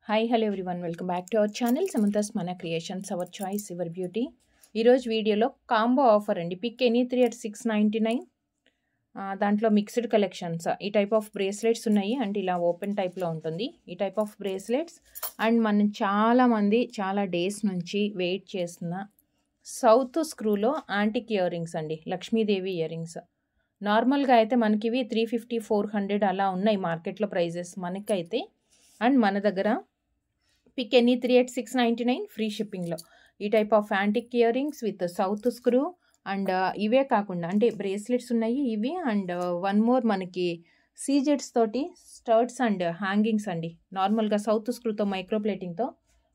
Hi hello everyone, welcome back to our channel Samantha's Mana creations, our choice your beauty. ఈరోజు వీడియోలో combo offer అండి. Pick any 3 at 699. దాంట్లో mixed collections. ఈ type of bracelets ఉన్నాయి and ఇలా open టైప్లో ఉంటుంది ఈ టైప్ ఆఫ్ బ్రేస్లెట్స్. అండ్ మనం చాలామంది చాలా డేస్ నుంచి వెయిట్ చేస్తున్న సౌత్ స్క్రూలో యాంటిక్ ఇయర్ రింగ్స్ అండి, లక్ష్మీదేవి ఇయర్ రింగ్స్. నార్మల్గా అయితే మనకి ఇవి 350, 400 అలా ఉన్నాయి మార్కెట్లో ప్రైజెస్ మనకైతే. అండ్ మన దగ్గర పిక్ ఎనీ 3 at 699 ఫ్రీ షిప్పింగ్లో ఈ type of antique ear rings with south screw. And ఇవే కాకుండా అంటే బ్రేస్లెట్స్ ఉన్నాయి ఇవి. అండ్ వన్ మోర్ మనకి సీజెట్స్ తోటి స్టర్ట్స్ అండ్ హ్యాంగింగ్స్ అండి. నార్మల్గా సౌత్ స్క్రూతో మైక్రో ప్లేటింగ్తో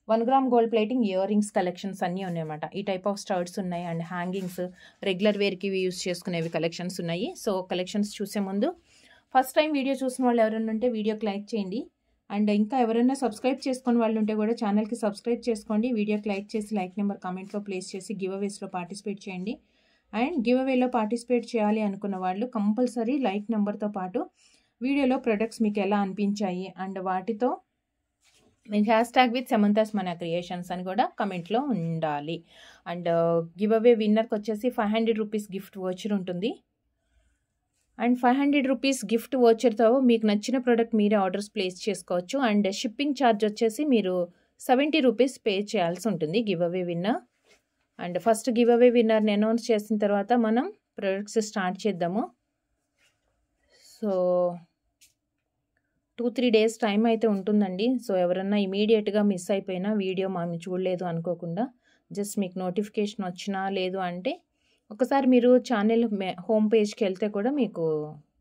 1 gram gold plating earrings collections అన్నీ ఉన్నాయన్నమాట. ఈ టైప్ ఆఫ్ స్టర్ట్స్ ఉన్నాయి అండ్ హ్యాంగింగ్స్ రెగ్యులర్ వేర్కి యూస్ చేసుకునేవి కలెక్షన్స్ ఉన్నాయి. సో కలెక్షన్స్ చూసే ముందు ఫస్ట్ టైం వీడియో చూసిన వాళ్ళు ఎవరైనా ఉంటే వీడియోకి లైక్ చేయండి. అండ్ ఇంకా ఎవరైనా సబ్స్క్రైబ్ చేసుకుని వాళ్ళు ఉంటే కూడా ఛానల్కి సబ్స్క్రైబ్ చేసుకోండి. వీడియోకి లైక్ చేసి లైక్ నెంబర్ కామెంట్లో ప్లేస్ చేసి గివ్ అవేస్లో పార్టిసిపేట్ చేయండి. అండ్ గివ్ అవేలో పార్టిసిపేట్ చేయాలి అనుకున్న వాళ్ళు కంపల్సరీ లైక్ నెంబర్తో పాటు వీడియోలో ప్రొడక్ట్స్ మీకు ఎలా అనిపించాయి అండ్ వాటితో మీకు hashtag with Samantha's Mana creations అని కూడా కమెంట్లో ఉండాలి. అండ్ గివ్ అవే విన్నర్కి వచ్చేసి 500 రూపీస్ గిఫ్ట్ వోచర్ ఉంటుంది. అండ్ 500 రూపీస్ గిఫ్ట్ వోచర్తో మీకు నచ్చిన ప్రోడక్ట్ మీరే ఆర్డర్స్ ప్లేస్ చేసుకోవచ్చు. అండ్ షిప్పింగ్ ఛార్జ్ వచ్చేసి మీరు 70 రూపీస్ పే చేయాల్సి ఉంటుంది give away winner. And first give away విన్నర్ని అనౌన్స్ చేసిన తర్వాత మనం ప్రొడక్ట్స్ స్టార్ట్ చేద్దాము. సో 2-3 డేస్ టైం అయితే ఉంటుందండి. సో ఎవరన్నా ఇమీడియట్గా మిస్ అయిపోయినా వీడియో మేము చూడలేదు అనుకోకుండా జస్ట్ మీకు నోటిఫికేషన్ వచ్చినా లేదు అంటే ఒకసారి మీరు ఛానల్ హోమ్ పేజ్కి వెళ్తే కూడా మీకు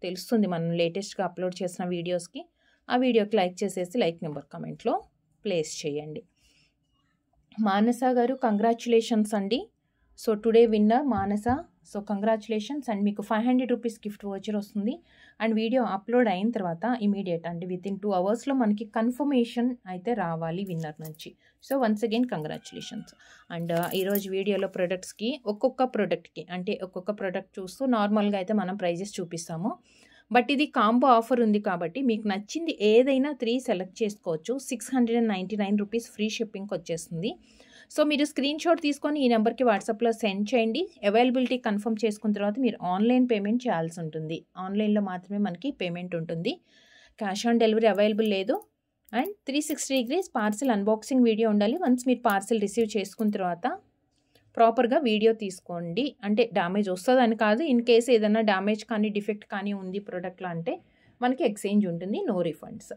తెలుస్తుంది మనం లేటెస్ట్గా అప్లోడ్ చేసిన వీడియోస్కి. ఆ వీడియోకి లైక్ చేసేసి లైక్ నెంబర్ కామెంట్లో ప్లేస్ చేయండి. మానస గారు కంగ్రాచులేషన్స్ అండి. So today winner Manasa. So congratulations. And మీకు 500 రూపీస్ గిఫ్ట్ వోచర్ వస్తుంది. అండ్ వీడియో అప్లోడ్ అయిన తర్వాత ఇమీడియట్ అంటే వితిన్ 2 అవర్స్లో మనకి కన్ఫర్మేషన్ అయితే రావాలి విన్నర్ నుంచి. So once again congratulations. And ఈరోజు వీడియోలో ప్రొడక్ట్స్కి ఒక్కొక్క ప్రోడక్ట్కి అంటే ఒక్కొక్క ప్రోడక్ట్ చూస్తూ నార్మల్గా అయితే మనం ప్రైజెస్ చూపిస్తాము. బట్ ఇది కాంబో ఆఫర్ ఉంది కాబట్టి మీకు నచ్చింది ఏదైనా 3 సెలెక్ట్ చేసుకోవచ్చు. 699 రూపీస్ ఫ్రీ షిప్పింగ్కి వచ్చేస్తుంది. సో మీరు స్క్రీన్ షాట్ తీసుకొని ఈ నెంబర్కి వాట్సాప్లో సెండ్ చేయండి. అవైలబిలిటీ కన్ఫర్మ్ చేసుకున్న తర్వాత మీరు ఆన్లైన్ పేమెంట్ చేయాల్సి ఉంటుంది. ఆన్లైన్లో మాత్రమే మనకి పేమెంట్ ఉంటుంది. క్యాష్ ఆన్ డెలివరీ అవైలబుల్ లేదు. And 360 degrees parcel unboxing video ఉండాలి. వన్స్ మీరు పార్సిల్ రిసీవ్ చేసుకున్న తర్వాత ప్రాపర్గా వీడియో తీసుకోండి. అంటే డ్యామేజ్ వస్తుందని కాదు, ఇన్ కేసు ఏదైనా డ్యామేజ్ కానీ డిఫెక్ట్ కానీ ఉంది ప్రోడక్ట్లో అంటే మనకి ఎక్స్చేంజ్ ఉంటుంది, no refunds.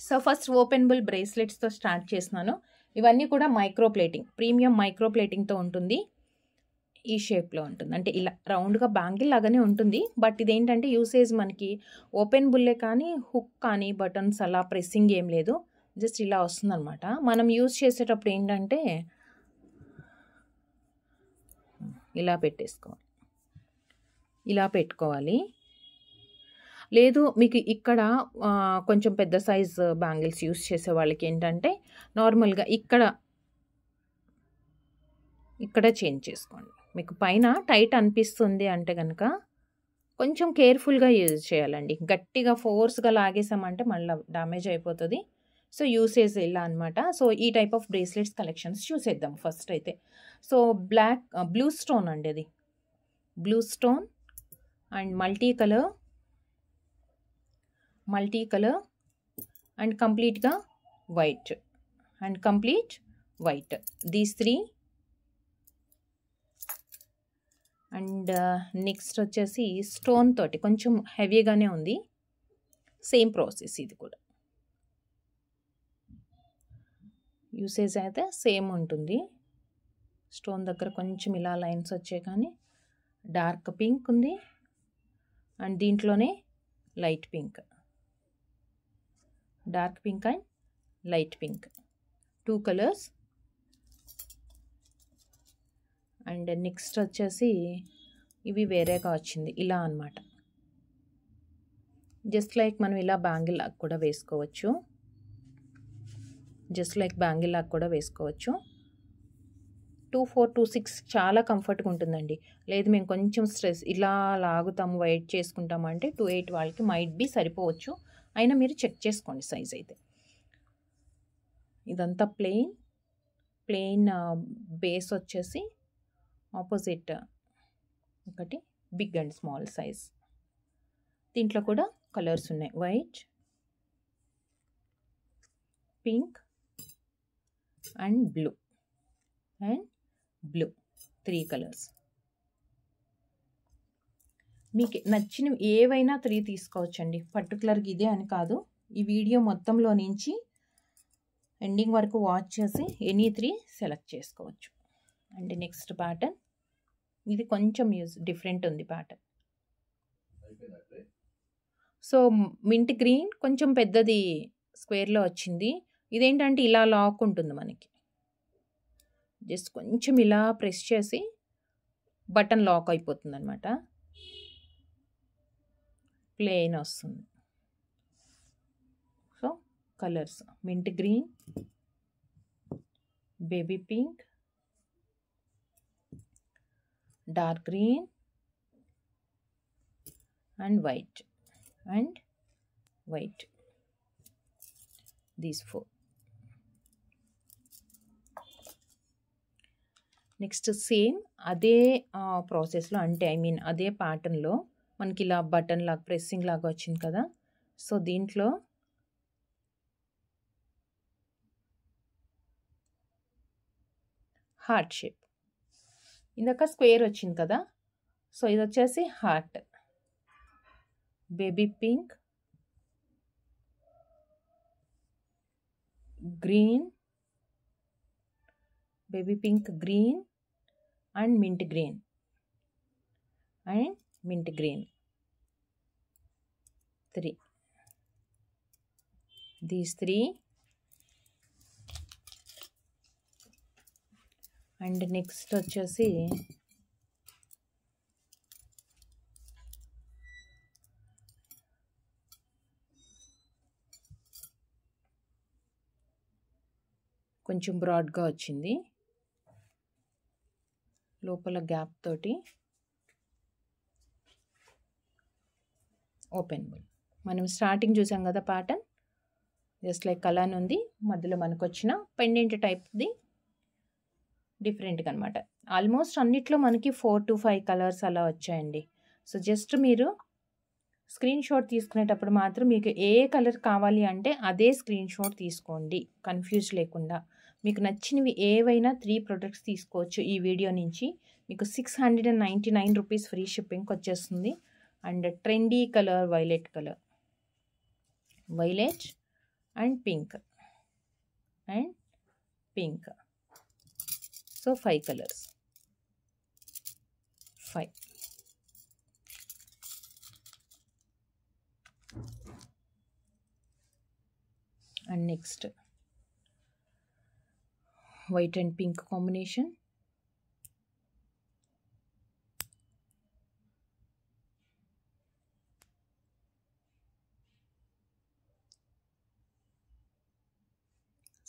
So first openable బ్రేస్లెట్స్తో స్టార్ట్ చేస్తున్నాను. ఇవన్నీ కూడా మైక్రో ప్లేటింగ్, ప్రీమియం మైక్రో ప్లేటింగ్తో ఉంటుంది. ఈ షేప్లో ఉంటుంది అంటే ఇలా రౌండ్గా బ్యాంగిల్ లాగానే ఉంటుంది. బట్ ఇదేంటంటే యూసేజ్ మనకి ఓపెనబుల్లే కానీ హుక్ కానీ బటన్స్ అలా ప్రెస్సింగ్ ఏం లేదు, జస్ట్ ఇలా వస్తుందన్నమాట. మనం యూజ్ చేసేటప్పుడు ఏంటంటే ఇలా పెట్టేసుకోవాలి, ఇలా పెట్టుకోవాలి. లేదు మీకు ఇక్కడ కొంచెం పెద్ద సైజ్ బ్యాంగిల్స్ యూస్ చేసే వాళ్ళకి ఏంటంటే నార్మల్గా ఇక్కడ చేంజ్ చేసుకోండి. మీకు పైన టైట్ అనిపిస్తుంది అంటే కనుక కొంచెం కేర్ఫుల్గా యూజ్ చేయాలండి. గట్టిగా ఫోర్స్గా లాగేసామంటే మళ్ళీ డ్యామేజ్ అయిపోతుంది. సో యూసేజ్ ఇలా అనమాట. సో ఈ టైప్ ఆఫ్ బ్రేస్లెట్స్ కలెక్షన్స్ చూసేద్దాం ఫస్ట్ అయితే. సో బ్లూ స్టోన్ అండి, అది blue stone and multi colour and కంప్లీట్గా white and complete white, these 3. And next వచ్చేసి స్టోన్ తోటి కొంచెం హెవీగానే ఉంది, సేమ్ ప్రాసెస్ ఇది కూడా. యూసేజ్ అయితే సేమ్ ఉంటుంది. స్టోన్ దగ్గర కొంచెం ఇలా లైన్స్ వచ్చాయి కానీ డార్క్ పింక్ ఉంది అండ్ దీంట్లోనే light pink, dark pink and light pink, 2 colours. And next వచ్చేసి ఇవి వేరేగా వచ్చింది ఇలా అనమాట. జస్ట్ లైక్ మనం ఇలా బ్యాంగిల్ లాగా కూడా వేసుకోవచ్చు, 2426 చాలా కంఫర్ట్గా ఉంటుందండి. లేదు మేము కొంచెం స్ట్రెస్ ఇలా లాగుతాము వెయిట్ చేసుకుంటాము అంటే 28 వాళ్ళకి మైట్ బి సరిపోవచ్చు. అయినా మీరు చెక్ చేసుకోండి సైజ్ అయితే. ఇదంతా ప్లెయిన్ బేస్ వచ్చేసి ఆపోజిట్ ఒకటి బిగ్ అండ్ స్మాల్ సైజ్. దీంట్లో కూడా కలర్స్ ఉన్నాయి, white, pink and blue 3 colours. మీకు నచ్చినవి ఏవైనా 3 తీసుకోవచ్చండి, పర్టికులర్గా ఇదే అని కాదు. ఈ వీడియో మొత్తంలో నుంచి ఎండింగ్ వరకు వాచ్ చేసి ఎనీ 3 సెలెక్ట్ చేసుకోవచ్చు. అండ్ నెక్స్ట్ ప్యాటర్న్, ఇది కొంచెం డిఫరెంట్ ఉంది ప్యాటర్న్. సో మింట్ గ్రీన్ కొంచెం పెద్దది స్క్వేర్లో వచ్చింది. ఇదేంటంటే ఇలా లాక్ ఉంటుంది మనకి, జస్ట్ కొంచెం ఇలా ప్రెస్ చేసి బటన్ లాక్ అయిపోతుంది అనమాట. ప్లెయిన్ వస్తుంది. So colours mint green, baby pink, dark green and white these 4. Next same అదే ప్రాసెస్లో, అంటే అదే ప్యాటర్న్లో మనకి ఇలా బటన్ లాగా ప్రెస్సింగ్ లాగా వచ్చింది కదా. సో దీంట్లో హార్ట్ షేప్, ఇందాక స్క్వేర్ వచ్చింది కదా. సో ఇది వచ్చేసి heart. Baby pink, green, baby pink, green and mint green mint green. 3. These 3. And next వచ్చేసి కొంచెం బ్రాడ్గా వచ్చింది, లోపల గ్యాప్ తోటి ఓపెన్ బుల్. మనం స్టార్టింగ్ చూసాం కదా ప్యాటర్న్, జస్ట్ లైక్ అలానే ఉంది. మధ్యలో మనకు వచ్చిన పెండెంట్ టైప్ది డిఫరెంట్గా అనమాట. ఆల్మోస్ట్ అన్నిట్లో మనకి 4 to 5 కలర్స్ అలా వచ్చాయండి. సో జస్ట్ మీరు స్క్రీన్ షాట్ తీసుకునేటప్పుడు మాత్రం మీకు ఏ కలర్ కావాలి అంటే అదే స్క్రీన్ షాట్ తీసుకోండి, కన్ఫ్యూజ్ లేకుండా. మీకు నచ్చినవి ఏవైనా 3 ప్రొడక్ట్స్ తీసుకోవచ్చు. ఈ వీడియో నుంచి మీకు 699 రూపీస్ ఫ్రీ షిప్పింగ్కి వచ్చేస్తుంది. And trendy colour violet and pink so 5 colours, 5. And next white and pink combination.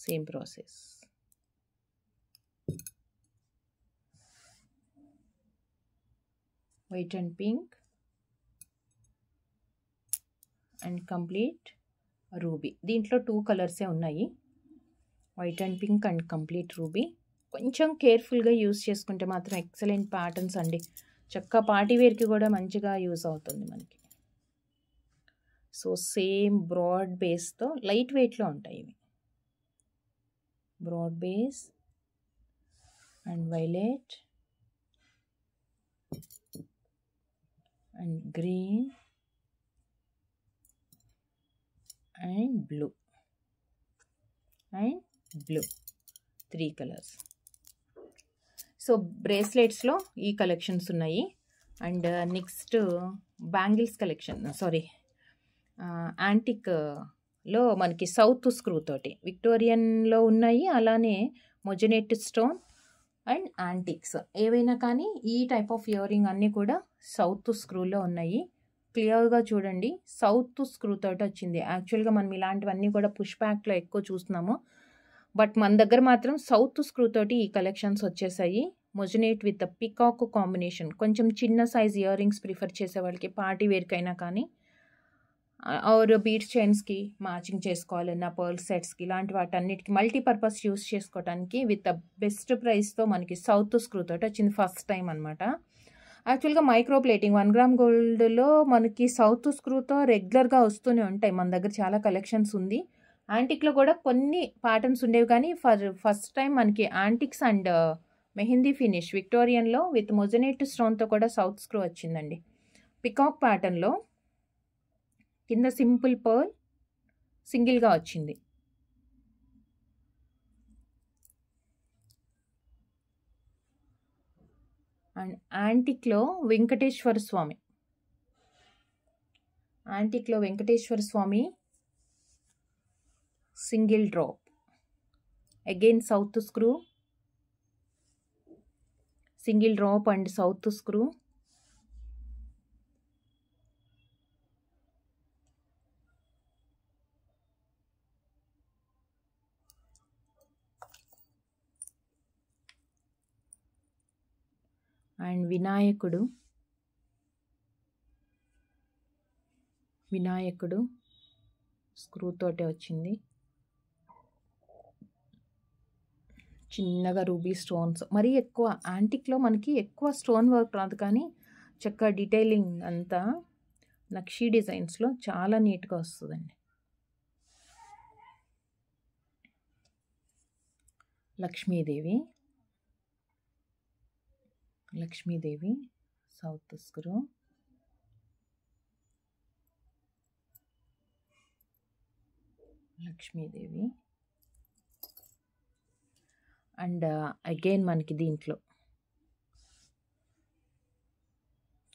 Same process. White and pink and complete ruby. దీంట్లో 2 కలర్సే ఉన్నాయి, white and pink and complete ruby. కొంచెం కేర్ఫుల్గా use చేసుకుంటే మాత్రం excellent patterns అండి. చక్కగా party వేర్కి కూడా మంచిగా యూస్ అవుతుంది మనకి. సో సేమ్ బ్రాడ్ బేస్తో లైట్ వెయిట్లో ఉంటాయి ఇవి. Broad base and violet and green and blue 3 colours. So బ్రేస్లెట్స్లో ఈ కలెక్షన్స్ ఉన్నాయి. అండ్ నెక్స్ట్ బ్యాంగిల్స్ కలెక్షన్, యాంటిక్లో మనకి సౌత్ స్క్రూ తోటి విక్టోరియన్లో ఉన్నాయి, అలానే మొజనెట్ స్టోన్ అండ్ యాంటిక్స్ ఏవైనా కానీ ఈ టైప్ ఆఫ్ ఇయర్ రింగ్ అన్నీ కూడా సౌత్ స్క్రూలో ఉన్నాయి. క్లియర్గా చూడండి, సౌత్ స్క్రూ తోటి వచ్చింది. యాక్చువల్గా మనం ఇలాంటివన్నీ కూడా పుష్ బ్యాక్లో ఎక్కువ చూస్తున్నాము, బట్ మన దగ్గర మాత్రం సౌత్ స్క్రూ తోటి ఈ కలెక్షన్స్ వచ్చేసాయి. మొజనేట్ విత్ పికాక్ కాంబినేషన్. కొంచెం చిన్న సైజ్ ఇయర్ రింగ్స్ ప్రిఫర్ చేసే వాళ్ళకి పార్టీ వేర్కైనా కానీ ఆర్ బీడ్స్ చైన్స్కి మ్యాచింగ్ చేసుకోవాలన్నా పర్ల్ సెట్స్కి ఇలాంటి వాటన్నిటికి మల్టీపర్పస్ యూస్ చేసుకోవడానికి విత్ ద బెస్ట్ ప్రైస్తో మనకి సౌత్ స్క్రూ తోటి వచ్చింది ఫస్ట్ టైం అనమాట. యాక్చువల్గా మైక్రో ప్లేటింగ్ 1 గ్రామ్ గోల్డ్లో మనకి సౌత్ స్క్రూతో రెగ్యులర్గా వస్తూనే ఉంటాయి. మన దగ్గర చాలా కలెక్షన్స్ ఉంది. యాంటిక్లో కూడా కొన్ని ప్యాటర్న్స్ ఉండేవి, కానీ ఫస్ట్ టైం మనకి యాంటిక్స్ అండ్ మెహందీ ఫినిష్ విక్టోరియన్లో విత్ మొజనెట్ స్టోన్తో కూడా సౌత్ స్క్రూ వచ్చిందండి. పికాక్ ప్యాటర్న్లో కింద సింపుల్ పర్ల్ సింగిల్గా వచ్చింది. అండ్ యాంటిక్లో Venkateswara Swamy single drop, again south screw, single drop and south screw. And వినాయకుడు స్క్రూ తోటే వచ్చింది. చిన్నగా రూబీ స్టోన్స్, మరీ ఎక్కువ యాంటిక్లో మనకి ఎక్కువ స్టోన్ వర్క్ రాదు, కానీ చక్కగా డీటెయిలింగ్ అంతా నక్షీ డిజైన్స్లో చాలా నీట్గా వస్తుందండి. Lakshmidevi south screw, Lakshmidevi. And again మనకి దీంట్లో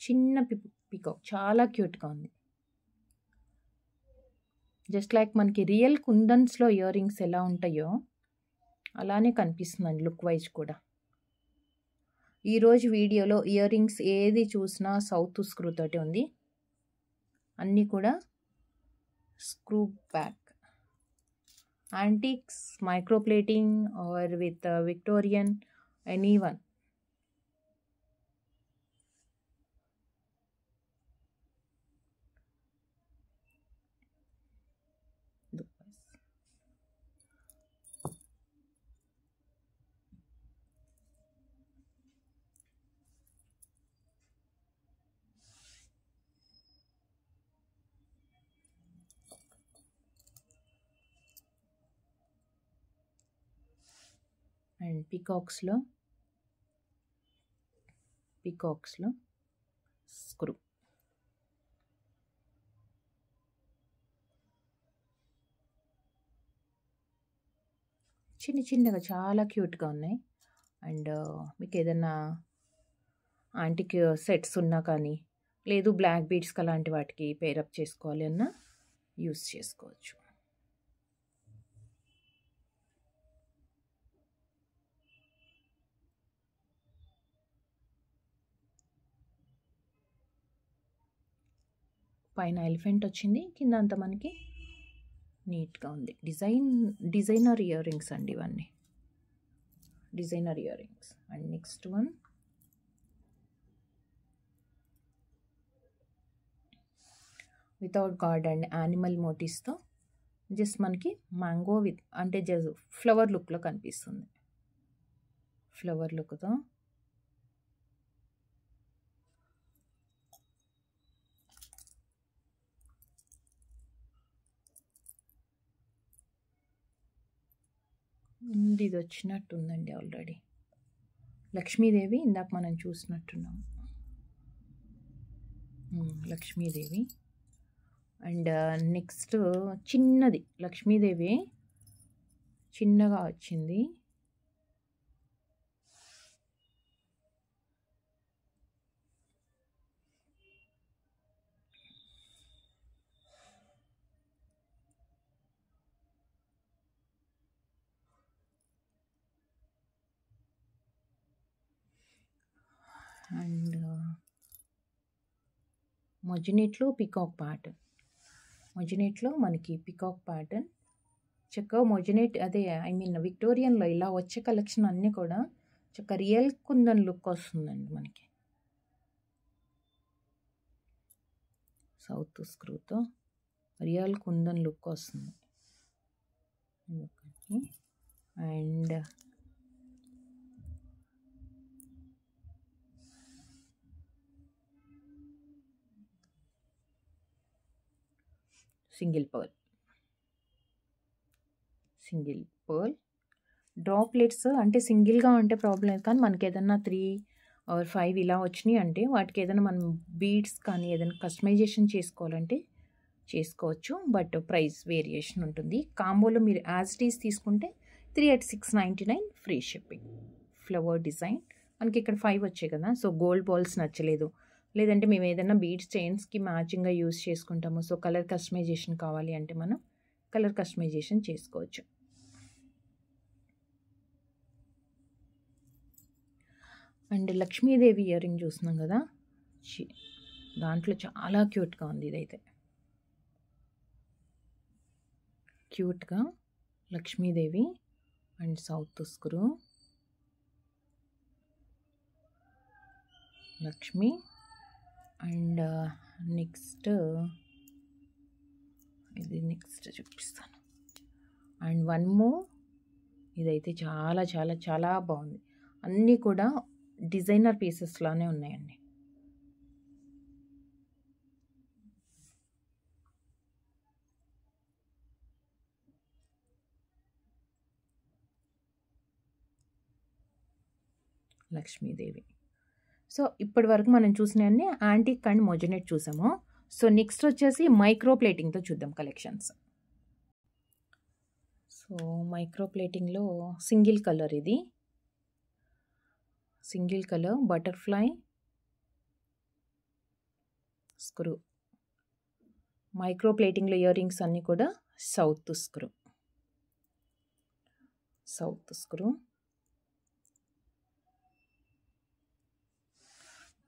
చిన్న పికాక్ చాలా క్యూట్గా ఉంది. జస్ట్ లైక్ మనకి రియల్ కుందన్స్లో ఇయర్ రింగ్స్ ఎలా ఉంటాయో అలానే కనిపిస్తుందండి లుక్ వైజ్ కూడా. ఈరోజు వీడియోలో ఇయర్ రింగ్స్ ఏది చూసినా సౌత్ స్క్రూ తోటి ఉంది. అన్నీ కూడా screw back, antiques, micro plating or with Victorian, any one. And పికాక్స్లో స్క్రూ. చిన్నగా చాలా క్యూట్గా ఉన్నాయి. అండ్ మీకు ఏదైనా యాంటిక్ సెట్స్ ఉన్నా కానీ, లేదు బ్లాక్ బీడ్స్కి అలాంటి వాటికి పేరప్ చేసుకోవాలి అన్నా యూస్ చేసుకోవచ్చు. పైన ఎలిఫెంట్ వచ్చింది, కింద అంతా మనకి నీట్గా ఉంది. డిజైనర్ ఇయర్ రింగ్స్ అండి ఇవన్నీ, designer earrings. And next one without god and animal మోటివ్స్తో జస్ట్ మనకి మ్యాంగో విత్ అంటే జస్ట్ ఫ్లవర్ లుక్లో కనిపిస్తుంది. ఫ్లవర్ లుక్తో ఇది వచ్చినట్టుందండి ఆల్రెడీ. లక్ష్మీదేవి ఇందాక మనం చూసినట్టున్నాం, లక్ష్మీదేవి. అండ్ నెక్స్ట్ చిన్నది లక్ష్మీదేవి చిన్నగా వచ్చింది. అండ్ మొజినెట్లో పికాక్ ప్యాటర్న్, మొజినెట్లో మనకి పికాక్ ప్యాటర్న్ చక్కగా మొజినెట్ అదే విక్టోరియన్లో ఇలా వచ్చే కలెక్షన్ అన్నీ కూడా చక్కగా రియల్ కుందన్ లుక్ వస్తుందండి మనకి. సౌత్ స్క్రూతో రియల్ కుందన్ లుక్ వస్తుంది. అండ్ సింగిల్ పర్ల్ డ్రాప్లెట్స్ అంటే సింగిల్గా అంటే ప్రాబ్లం లేదు, కానీ మనకి ఏదన్నా 3 or 5 ఇలా వచ్చినాయి అంటే వాటికి ఏదైనా మనం బీడ్స్ కానీ ఏదైనా కస్టమైజేషన్ చేసుకోవాలంటే చేసుకోవచ్చు. బట్ ప్రైస్ వేరియేషన్ ఉంటుంది. కాంబోలో మీరు యాజ్ ఇట్ ఈస్ తీసుకుంటే 3 at 699 free shipping. Flower design మనకి ఇక్కడ 5 వచ్చాయి కదా. సో గోల్డ్ బాల్స్ నచ్చలేదు, లేదంటే మేము ఏదైనా బీడ్స్ చైన్స్కి మ్యాచింగ్గా యూస్ చేసుకుంటాము. సో కలర్ కస్టమైజేషన్ కావాలి అంటే మనం కలర్ కస్టమైజేషన్ చేసుకోవచ్చు. అండ్ లక్ష్మీదేవి ఇయర్ రింగ్ చూస్తున్నాం కదా, దాంట్లో చాలా క్యూట్గా ఉంది. ఇదైతే క్యూట్గా Lakshmidevi and south screw, Lakshmi. And next ఇది నెక్స్ట్ చూపిస్తాను. అండ్ వన్ మోర్, ఇదైతే చాలా చాలా చాలా బాగుంది. అన్నీ కూడా డిజైనర్ పీసెస్ లానే ఉన్నాయండి. లక్ష్మీదేవి. సో ఇప్పటి వరకు మనం చూసినవన్నీ యాంటిక్ అండ్ మొజనెట్ చూసాము. సో నెక్స్ట్ వచ్చేసి మైక్రో ప్లేటింగ్తో చూద్దాం కలెక్షన్స్. సో మైక్రో ప్లేటింగ్లో సింగిల్ కలర్, ఇది single colour butterfly screw. Micro ప్లేటింగ్లో ఇయర్ రింగ్స్ అన్నీ కూడా సౌత్ స్క్రూ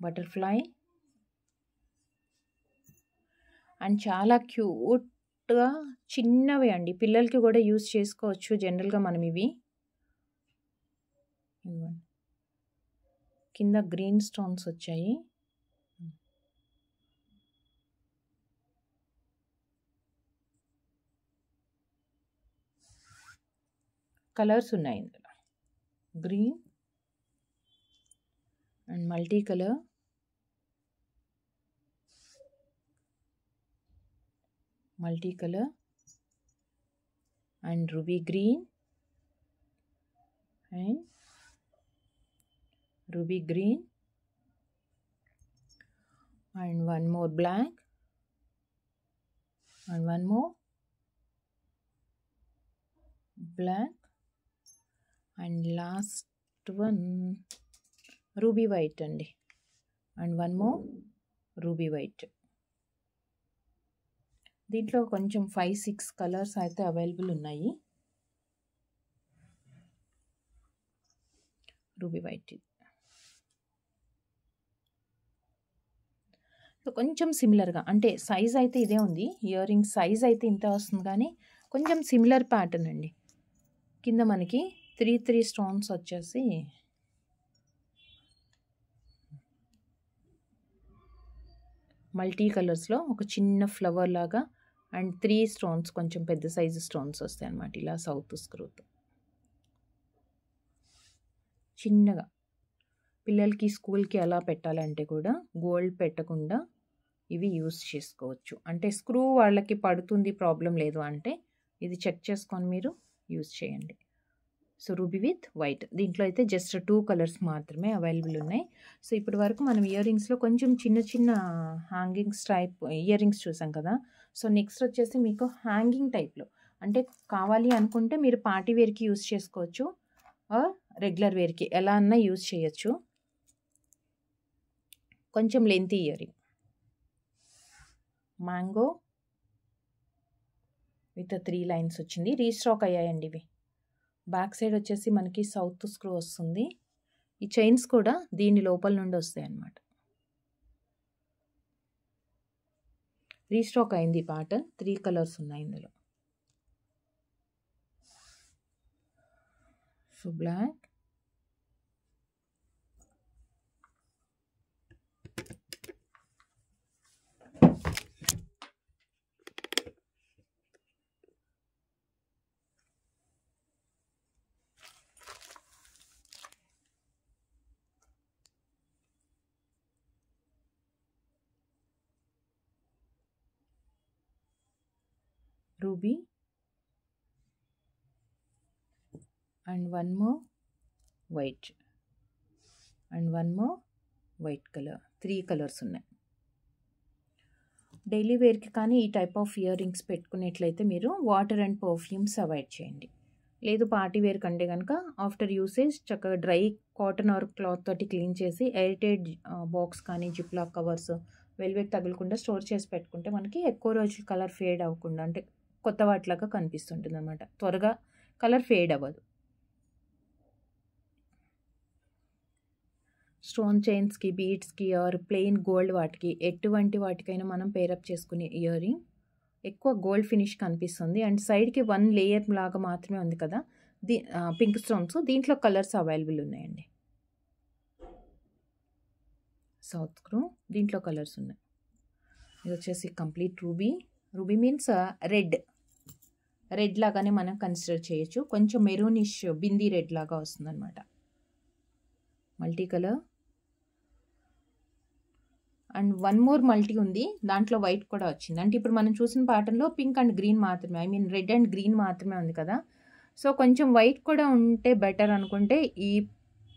బటర్ఫ్లై. అండ్ చాలా క్యూట్గా చిన్నవి అండి, పిల్లలకి కూడా యూస్ చేసుకోవచ్చు. జనరల్గా మనం ఇవి కింద గ్రీన్ స్టోన్స్ వచ్చాయి. కలర్స్ ఉన్నాయి ఇందులో, green and multi colour, and ruby green and ruby green, and one more black, and one more black, and last one ruby white andi, and one more ruby white. దీంట్లో కొంచెం 5-6 colours అయితే available ఉన్నాయి. Ruby white. So కొంచెం సిమిలర్గా, అంటే size అయితే ఇదే ఉంది, ఇయర్ రింగ్ సైజ్ అయితే ఇంత వస్తుంది, కానీ కొంచెం సిమిలర్ ప్యాటర్న్ అండి. కింద మనకి 3 స్టోన్స్ వచ్చేసి మల్టీ కలర్స్లో ఒక చిన్న ఫ్లవర్ లాగా, అండ్ 3 స్టోన్స్ కొంచెం పెద్ద సైజు స్టోన్స్ వస్తాయి అన్నమాట. ఇలా సౌత్ స్క్రూతో చిన్నగా పిల్లలకి స్కూల్కి అలా పెట్టాలంటే కూడా గోల్డ్ పెట్టకుండా ఇవి యూస్ చేసుకోవచ్చు. అంటే స్క్రూ వాళ్ళకి పడుతుంది, ప్రాబ్లం లేదు అంటే ఇది చెక్ చేసుకొని మీరు యూస్ చేయండి. సో రూబీ విత్ వైట్, దీంట్లో అయితే జస్ట్ 2 కలర్స్ మాత్రమే అవైలబుల్ ఉన్నాయి. సో ఇప్పటి వరకు మనం ఇయర్ రింగ్స్లో కొంచెం చిన్న చిన్న హ్యాంగింగ్స్ టైప్ ఇయర్ రింగ్స్ చూసాం కదా. సో నెక్స్ట్ వచ్చేసి మీకు హ్యాంగింగ్ టైప్లో, అంటే కావాలి అనుకుంటే మీరు పార్టీ వేర్కి యూస్ చేసుకోవచ్చు, రెగ్యులర్ వేర్కి ఎలా అన్నా యూస్ చేయొచ్చు. కొంచెం lengthy ear ring, mango with 3 lines వచ్చింది. రీస్టాక్ అయ్యాయండి ఇవి. బ్యాక్ సైడ్ వచ్చేసి మనకి సౌత్ స్క్రూ వస్తుంది. ఈ చైన్స్ కూడా దీని లోపల నుండి వస్తాయి అన్నమాట. రీస్టాక్ అయింది ఈ ప్యాటర్న్. 3 కలర్స్ ఉన్నాయి ఇందులో. So black, ruby, and one more white, and one more white color. 3 colours ఉన్నాయి. డైలీ వేర్కి కానీ ఈ టైప్ ఆఫ్ ఇయర్ రింగ్స్ పెట్టుకునేట్లయితే మీరు వాటర్ అండ్ పర్ఫ్యూమ్స్ అవాయిడ్ చేయండి. లేదు పార్టీ వేర్ కంటే కనుక ఆఫ్టర్ యూసేజ్ చక్కగా డ్రై కాటన్ ఆర్ క్లాత్ తోటి క్లీన్ చేసి ఎయిర్టైట్ బాక్స్ కానీ జిప్లాక్ కవర్స్ వెల్వెట్ తగలకుండా స్టోర్ చేసి పెట్టుకుంటే మనకి ఎక్కువ రోజులు కలర్ ఫేడ్ అవ్వకుండా, అంటే కొత్త వాటిలాగా కనిపిస్తుంటుంది అనమాట. త్వరగా కలర్ ఫేడ్ అవ్వదు. స్టోన్ చైన్స్కి, బీడ్స్కి ఆర్ ప్లెయిన్ గోల్డ్ వాటికి ఎటువంటి వాటికైనా మనం పేరప్ చేసుకునే ఇయర్ రింగ్ ఎక్కువ గోల్డ్ ఫినిష్ కనిపిస్తుంది. అండ్ సైడ్కి 1 లేయర్ లాగా మాత్రమే ఉంది కదా, పింక్ స్టోన్స్. దీంట్లో కలర్స్ అవైలబుల్ ఉన్నాయండి. సౌత్ స్క్రూ, దీంట్లో కలర్స్ ఉన్నాయి. ఇది వచ్చేసి complete ruby. Ruby means red లాగానే మనం కన్సిడర్ చేయొచ్చు. కొంచెం మెరూనిష్ బిందీ రెడ్ లాగా వస్తుంది అనమాట. Multi colour and 1 more multi ఉంది, దాంట్లో వైట్ కూడా వచ్చింది. అంటే ఇప్పుడు మనం చూసిన ప్యాటర్న్లో పింక్ అండ్ గ్రీన్ మాత్రమే, I mean red and green మాత్రమే ఉంది కదా. సో కొంచెం వైట్ కూడా ఉంటే బెటర్ అనుకుంటే ఈ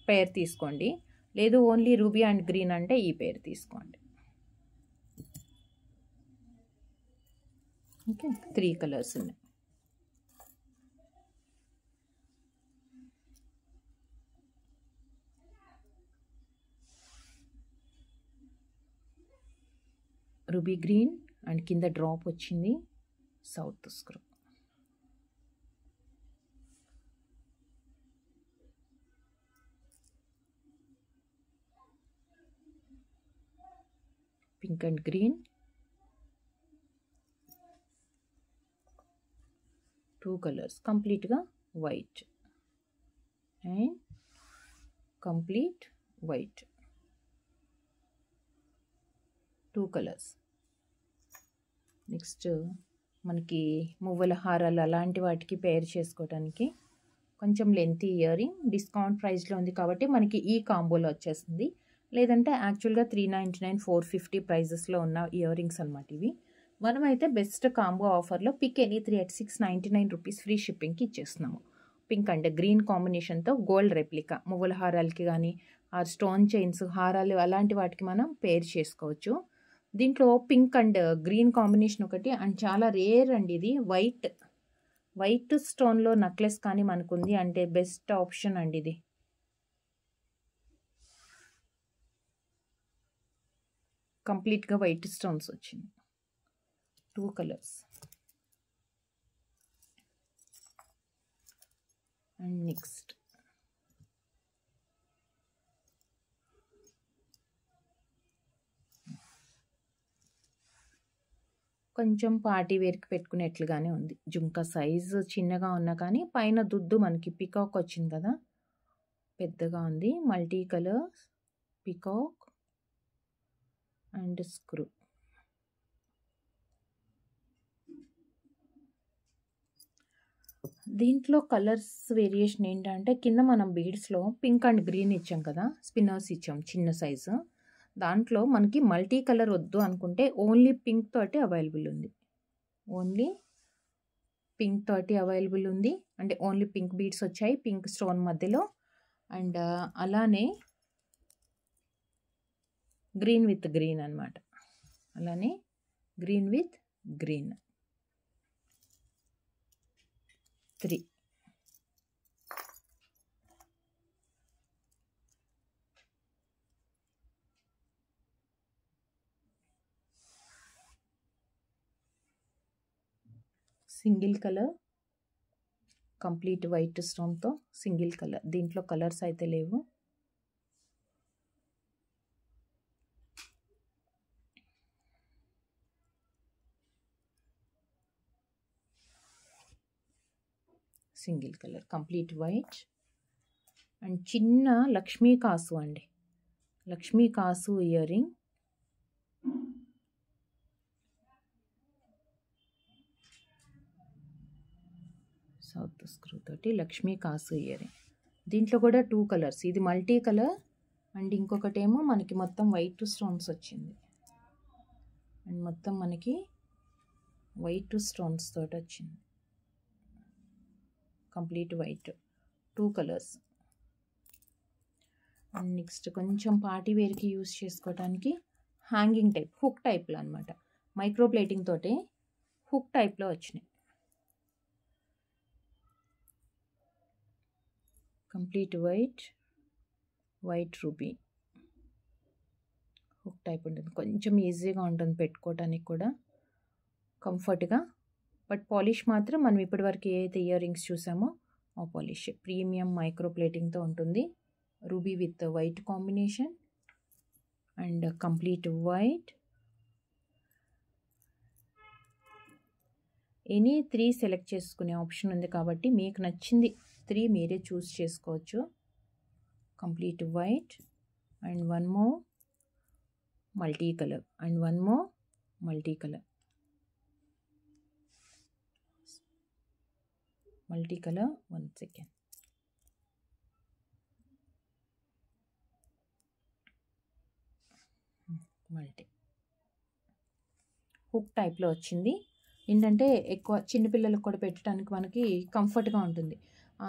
పేర్ తీసుకోండి. లేదు ఓన్లీ రూబీ అండ్ గ్రీన్ అంటే ఈ పేర్ తీసుకోండి. ఓకే, 3 కలర్స్ ఉన్నాయి. రూబీ గ్రీన్ అండ్ కింద డ్రాప్ వచ్చింది south screw. Pink and green, 2 colours, కంప్లీట్గా white and complete white, 2 colours. Next మనకి మువ్వల హారాలు అలాంటి వాటికి పేర్ చేసుకోవడానికి కొంచెం లెంతీ ఇయర్ రింగ్ డిస్కౌంట్ ప్రైస్లో ఉంది కాబట్టి మనకి ఈ కాంబోలో వచ్చేస్తుంది. లేదంటే యాక్చువల్గా 399, 450 ప్రైజెస్లో ఉన్న ఇయర్ రింగ్స్ అనమాట ఇవి. మనమైతే బెస్ట్ కాంబో ఆఫర్లో pick any 3 at 699 rupees free షిప్పింగ్కి ఇచ్చేస్తున్నాము. పింక్ అండ్ గ్రీన్ కాంబినేషన్తో గోల్డ్ రెప్లికా మువ్వల హారాలకి కానీ ఆ స్టోన్ చైన్స్ హారాలు అలాంటి వాటికి మనం పేర్ చేసుకోవచ్చు. దీంట్లో పింక్ అండ్ గ్రీన్ కాంబినేషన్ ఒకటి, అండ్ చాలా రేర్ అండి ఇది. వైట్ స్టోన్లో నెక్లెస్ కానీ మనకుంది అంటే బెస్ట్ ఆప్షన్ అండి ఇది. కంప్లీట్గా వైట్ స్టోన్స్ వచ్చింది, 2 కలర్స్. అండ్ నెక్స్ట్ కొంచెం పార్టీ వేర్కి పెట్టుకునేట్లుగానే ఉంది. జుంకా సైజు చిన్నగా ఉన్నా కానీ పైన దుద్దు మనకి పికాక్ వచ్చింది కదా, పెద్దగా ఉంది. Multi colour peacock and screw. దీంట్లో కలర్స్ వేరియేషన్ ఏంటంటే కింద మనం బీడ్స్లో పింక్ అండ్ గ్రీన్ ఇచ్చాం కదా, స్పిన్నర్స్ ఇచ్చాం చిన్న సైజు. దాంట్లో మనకి మల్టీ కలర్ వద్దు అనుకుంటే ఓన్లీ పింక్ తోటి అవైలబుల్ ఉంది. ఓన్లీ పింక్ తోటి అవైలబుల్ ఉంది. అంటే ఓన్లీ పింక్ బీడ్స్ వచ్చాయి పింక్ స్టోన్ మధ్యలో. అండ్ అలానే గ్రీన్ విత్ గ్రీన్ అనమాట. అలానే green with green 3. Single colour complete white స్టోన్తో సింగిల్ కలర్. దీంట్లో కలర్స్ అయితే లేవు. Single colour complete white. And చిన్న లక్ష్మీ కాసు అండి, లక్ష్మీ కాసు ఇయర్ రింగ్. సౌత్ స్క్రూ తోటి లక్ష్మీ కాసు ఇయర్ రింగ్. దీంట్లో కూడా 2 కలర్స్, ఇది మల్టీ కలర్ అండ్ ఇంకొకటేమో మనకి మొత్తం వైట్ స్టోన్స్ వచ్చింది. అండ్ మొత్తం మనకి వైట్ స్టోన్స్ తోటి వచ్చింది, complete white, 2 colours. And next కొంచెం పార్టీ వేర్కి యూస్ చేసుకోవడానికి హ్యాంగింగ్ టైప్, హుక్ టైప్లో అనమాట, మైక్రో ప్లేటింగ్ తోటి హుక్ టైప్లో వచ్చినాయి. Complete white, white ruby, hook type ఉంటుంది. కొంచెం ఈజీగా ఉంటుంది పెట్టుకోవడానికి కూడా, కంఫర్ట్గా. బట్ పాలిష్ మాత్రం మనం ఇప్పటివరకు ఏదైతే ఇయర్ రింగ్స్ చూసామో ఆ పాలిష్, ప్రీమియం మైక్రో ప్లేటింగ్తో ఉంటుంది. Ruby with white combination and complete white. Any 3 select చేసుకునే ఆప్షన్ ఉంది కాబట్టి మీకు నచ్చింది 3 మీరే చూస్ చేసుకోవచ్చు. Complete white and 1 more multi colour and 1 more multi colour, multi colour. 1 second. Multi hook టైప్లో వచ్చింది. ఏంటంటే ఎక్కువ చిన్నపిల్లలకు కూడా పెట్టడానికి మనకి కంఫర్ట్గా ఉంటుంది.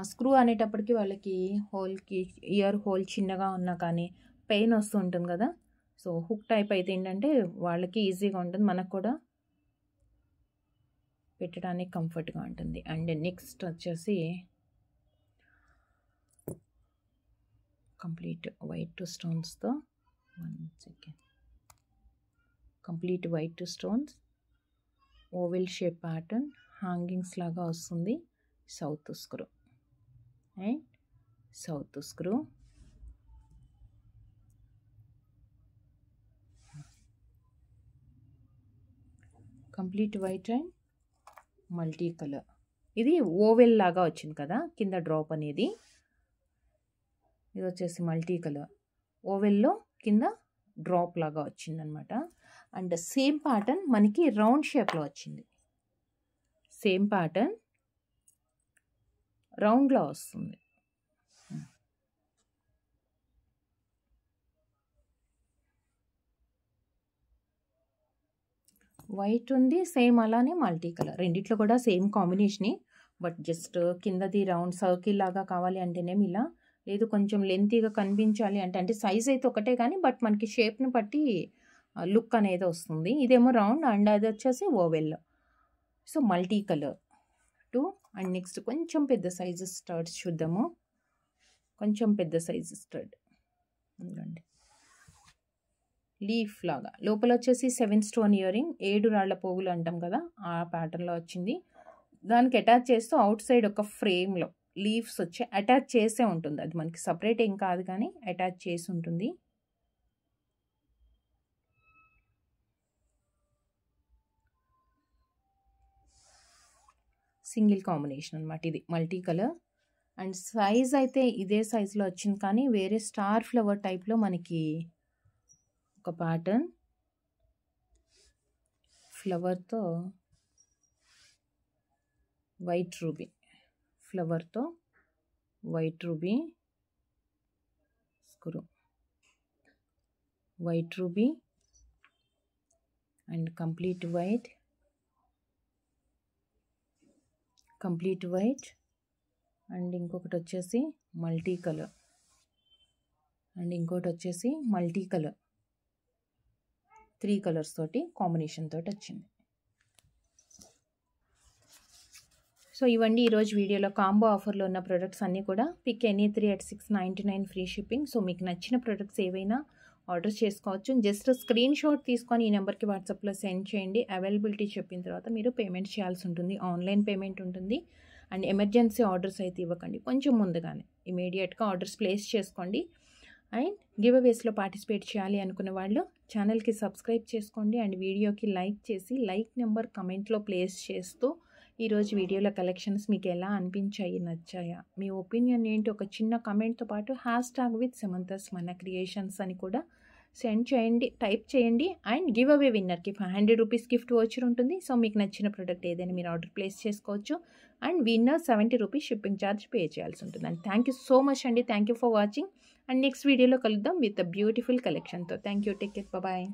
స్క్రూ అనేటప్పటికి వాళ్ళకి హోల్కి, ఇయర్ హోల్ చిన్నగా ఉన్నా కానీ పెయిన్ వస్తూ ఉంటుంది కదా. సో హుక్ టైప్ అయితే ఏంటంటే వాళ్ళకి ఈజీగా ఉంటుంది, మనకు కూడా పెట్టడానికి కంఫర్ట్గా ఉంటుంది. అండ్ నెక్స్ట్ వచ్చేసి కంప్లీట్ వైట్ స్టోన్స్తో, 1 second, complete white stones, oval shape pattern, hangings లాగా వస్తుంది. South screw and south screw. Complete white and multi colour. ఇది ఓవెల్ లాగా వచ్చింది కదా కింద డ్రాప్ అనేది. ఇది వచ్చేసి మల్టీ కలర్, ఓవెల్లో కింద డ్రాప్ లాగా వచ్చిందనమాట. అండ్ సేమ్ ప్యాటర్న్ మనకి రౌండ్ షేప్లో వచ్చింది. సేమ్ ప్యాటర్న్ రౌండ్లో వస్తుంది. వైట్ ఉంది సేమ్, అలానే మల్టీ కలర్, రెండిట్లో కూడా సేమ్ కాంబినేషనే. బట్ జస్ట్ కిందది రౌండ్ సర్కిల్ లాగా కావాలి అంటేనేమి ఇలా, లేదు కొంచెం లెంతీగా కనిపించాలి అంటే సైజ్ అయితే ఒకటే కానీ బట్ మనకి షేప్ని బట్టి లుక్ అనేది వస్తుంది. ఇదేమో రౌండ్ అండ్ అది వచ్చేసి oval. So multi colour 2. And next కొంచెం పెద్ద సైజు స్టడ్స్ చూద్దాము. కొంచెం పెద్ద సైజు స్టడ్ చూడండి, లీఫ్ లాగా. లోపల వచ్చేసి 7 స్టోన్ ఇయర్ రింగ్, 7 రాళ్ల పోగులు అంటాం కదా ఆ ప్యాటర్న్లో వచ్చింది. దానికి అటాచ్ చేస్తూ అవుట్ సైడ్ ఒక ఫ్రేమ్లో లీవ్స్ వచ్చి అటాచ్ చేసే ఉంటుంది. అది మనకి సపరేట్ ఏం కాదు కానీ అటాచ్ చేసి ఉంటుంది. సింగిల్ కాంబినేషన్ అనమాట ఇది, మల్టీ కలర్. అండ్ సైజ్ అయితే ఇదే సైజులో వచ్చింది కానీ వేరే స్టార్ ఫ్లవర్ టైప్లో మనకి ఒక ప్యాటర్న్ ఫ్లవర్తో, వైట్ రూబీ ఫ్లవర్తో white ruby screw, white ruby and complete white, complete white. And ఇంకొకటి వచ్చేసి మల్టీ కలర్ అండ్ ఇంకోటి వచ్చేసి మల్టీ కలర్, 3 కలర్స్ తోటి కాంబినేషన్ తోటి వచ్చింది. సో ఇవండి ఈరోజు వీడియోలో కాంబో ఆఫర్లో ఉన్న ప్రొడక్ట్స్ అన్నీ కూడా. Pick any 3 at 699 free shipping. So మీకు నచ్చిన ప్రొడక్ట్స్ ఏవైనా ఆర్డర్ చేసుకోవచ్చు. జస్ట్ స్క్రీన్ షాట్ తీసుకొని ఈ నెంబర్కి వాట్సాప్లో సెండ్ చేయండి. అవైలబిలిటీ చెప్పిన తర్వాత మీరు పేమెంట్ చేయాల్సి ఉంటుంది, ఆన్లైన్ పేమెంట్ ఉంటుంది. అండ్ ఎమర్జెన్సీ ఆర్డర్స్ అయితే ఇవ్వకండి, కొంచెం ముందుగానే ఇమీడియట్గా ఆర్డర్స్ ప్లేస్ చేసుకోండి. అండ్ గివ్ అవేస్లో పార్టిసిపేట్ చేయాలి అనుకున్న వాళ్ళు ఛానల్కి సబ్స్క్రైబ్ చేసుకోండి. అండ్ వీడియోకి లైక్ చేసి లైక్ నెంబర్ కమెంట్లో ప్లేస్ చేస్తూ ఈరోజు వీడియోలో కలెక్షన్స్ మీకు ఎలా అనిపించాయి, నచ్చాయా, మీ ఒపీనియన్ ఏంటి ఒక చిన్న కమెంట్తో పాటు #with సమంతాస్ మన క్రియేషన్స్ అని కూడా సెండ్ చేయండి, టైప్ చేయండి. అండ్ గివ్ అవే విన్నర్కి 500 రూపీస్ గిఫ్ట్ వోచర్ ఉంటుంది. సో మీకు నచ్చిన ప్రోడక్ట్ ఏదైనా మీరు ఆర్డర్ ప్లేస్ చేసుకోవచ్చు. And winner 70 rupees shipping charge pay చేయాల్సి ఉంటుంది. And thank you so much అండి, thank you for watching. And next వీడియోలో కలుద్దాం విత్ అ బ్యూటిఫుల్ కలెక్షన్తో. Thank you, take care, bye.